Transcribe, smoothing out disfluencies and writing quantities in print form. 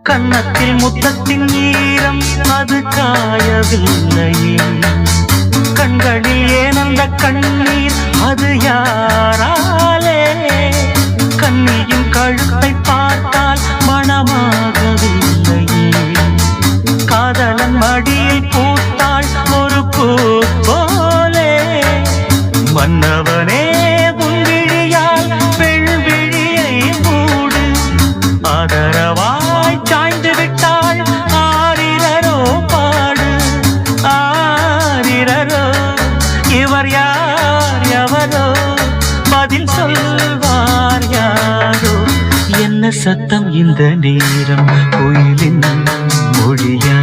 கன்னத்தில் முத்தத்தின் ஈரம் அது காயவில்லையே. கண்களில் ஏன் அந்த கண்ணீர் அது யாராலே? கண்ணியின் கழுத்தை பார்த்தால் மனமாகவில்லையே. காதலன் மடியில் பூத்தாள் ஒரு பூ போலே. மன்னவனே உன்விழியால் பெண்விழியை மூடு. ஆதரவாய் சாய்ந்து விட்டாள் ஆரிரரோ பாடு. ஆரிரரோ இவர் யார் எவரோ பதில் சொல்வார் யாரோ. என்ன சத்தம் இந்த நேரம்? கோயிலின் மொழியா?